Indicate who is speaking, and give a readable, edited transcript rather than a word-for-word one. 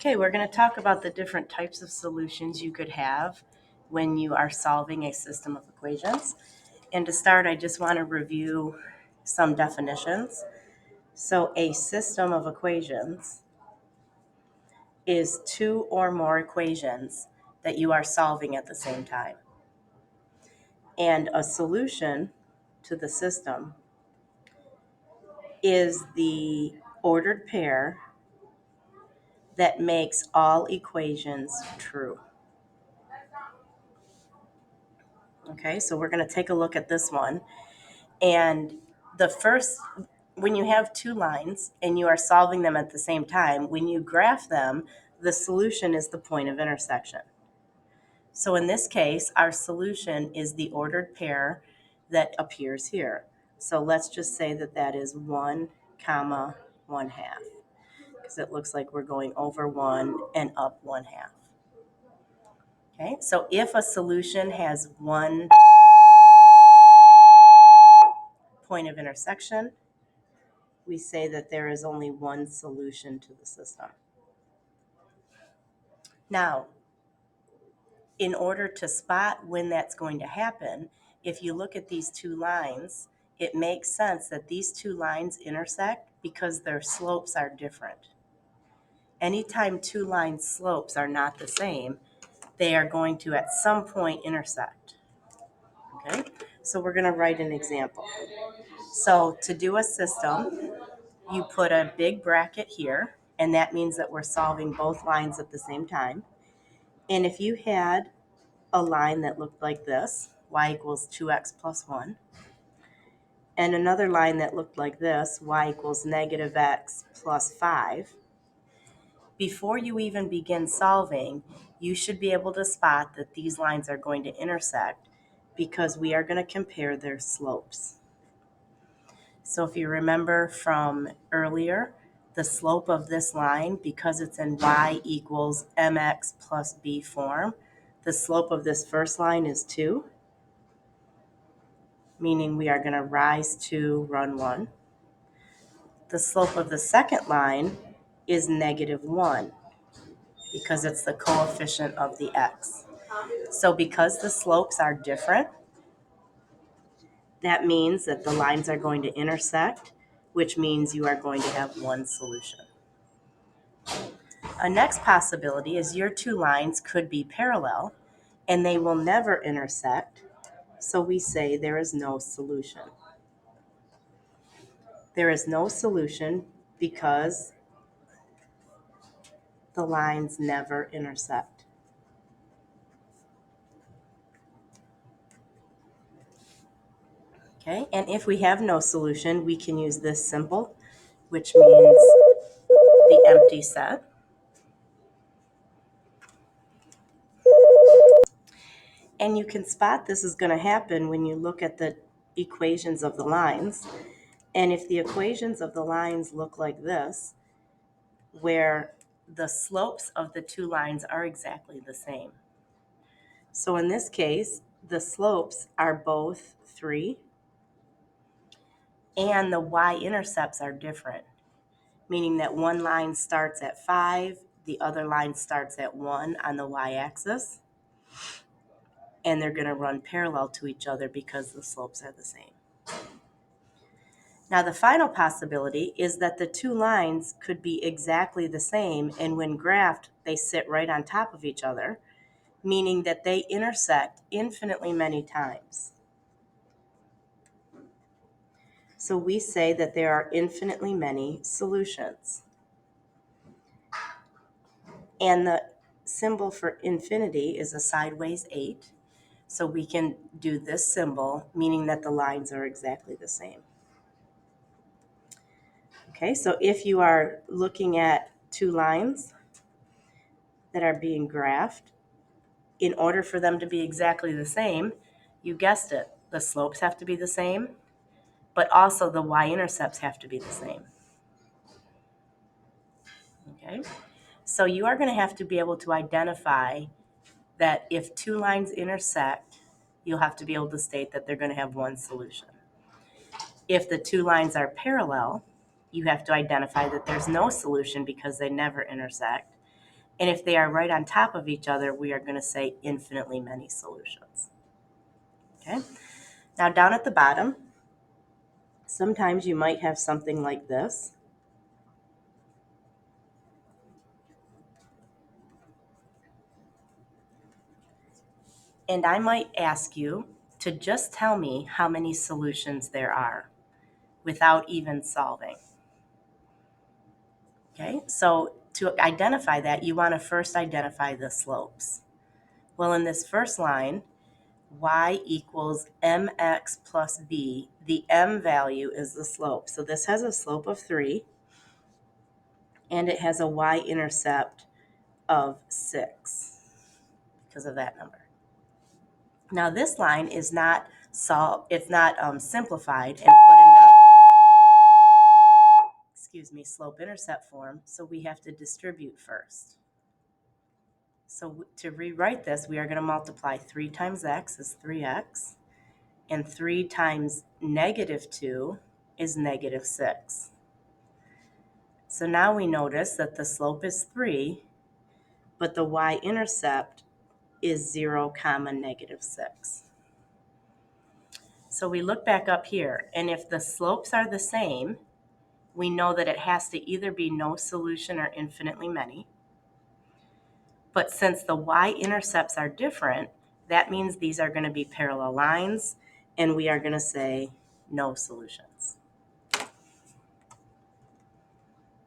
Speaker 1: Okay, we're going to talk about the different types of solutions you could have when you are solving a system of equations. And to start, I just want to review some definitions. So a system of equations is two or more equations that you are solving at the same time. And a solution to the system is the ordered pair that makes all equations true. Okay, so we're going to take a look at this one. And when you have two lines and you are solving them at the same time, when you graph them, the solution is the point of intersection. So in this case, our solution is the ordered pair that appears here. So let's just say that that is 1, 1/2, because it looks like we're going over 1 and up 1/2. Okay, so if a solution has one point of intersection, we say that there is only one solution to the system. Now, in order to spot when that's going to happen, if you look at these two lines, it makes sense that these two lines intersect because their slopes are different. Anytime two lines' slopes are not the same, they are going to at some point intersect. Okay, so we're going to write an example. So to do a system, you put a big bracket here, and that means that we're solving both lines at the same time. And if you had a line that looked like this, y equals 2x plus 1, and another line that looked like this, y equals negative x plus 5, before you even begin solving, you should be able to spot that these lines are going to intersect because we are going to compare their slopes. So if you remember from earlier, the slope of this line, because it's in y equals mx plus b form, the slope of this first line is 2, meaning we are going to rise 2, run 1. The slope of the second line is negative 1 because it's the coefficient of the x. So because the slopes are different, that means that the lines are going to intersect, which means you are going to have one solution. A next possibility is your two lines could be parallel and they will never intersect, so we say there is no solution. There is no solution because the lines never intersect. Okay, and if we have no solution, we can use this symbol, which means the empty set. And you can spot this is going to happen when you look at the equations of the lines. And if the equations of the lines look like this, where the slopes of the two lines are exactly the same. So in this case, the slopes are both 3, and the y-intercepts are different, meaning that one line starts at 5, the other line starts at 1 on the y-axis, and they're going to run parallel to each other because the slopes are the same. Now, the final possibility is that the two lines could be exactly the same, and when graphed, they sit right on top of each other, meaning that they intersect infinitely many times. So we say that there are infinitely many solutions. And the symbol for infinity is a sideways 8. So we can do this symbol, meaning that the lines are exactly the same. Okay, so if you are looking at two lines that are being graphed, in order for them to be exactly the same, you guessed it, the slopes have to be the same, but also the y-intercepts have to be the same. Okay, so you are going to have to be able to identify that if two lines intersect, you'll have to be able to state that they're going to have one solution. If the two lines are parallel, you have to identify that there's no solution because they never intersect. And if they are right on top of each other, we are going to say infinitely many solutions. Okay. Now down at the bottom, sometimes you might have something like this. And I might ask you to just tell me how many solutions there are without even solving. Okay, so to identify that, you want to first identify the slopes. Well, in this first line, y equals mx plus b, the m value is the slope. So this has a slope of 3, and it has a y-intercept of 6 because of that number. Now this line is not simplified and put into slope-intercept form, so we have to distribute first. So to rewrite this, we are going to multiply 3 times x is 3x, and 3 times negative 2 is negative 6. So now we notice that the slope is 3, but the y-intercept is 0, negative 6. So we look back up here, and if the slopes are the same, we know that it has to either be no solution or infinitely many. But since the y-intercepts are different, that means these are going to be parallel lines, and we are going to say no solution.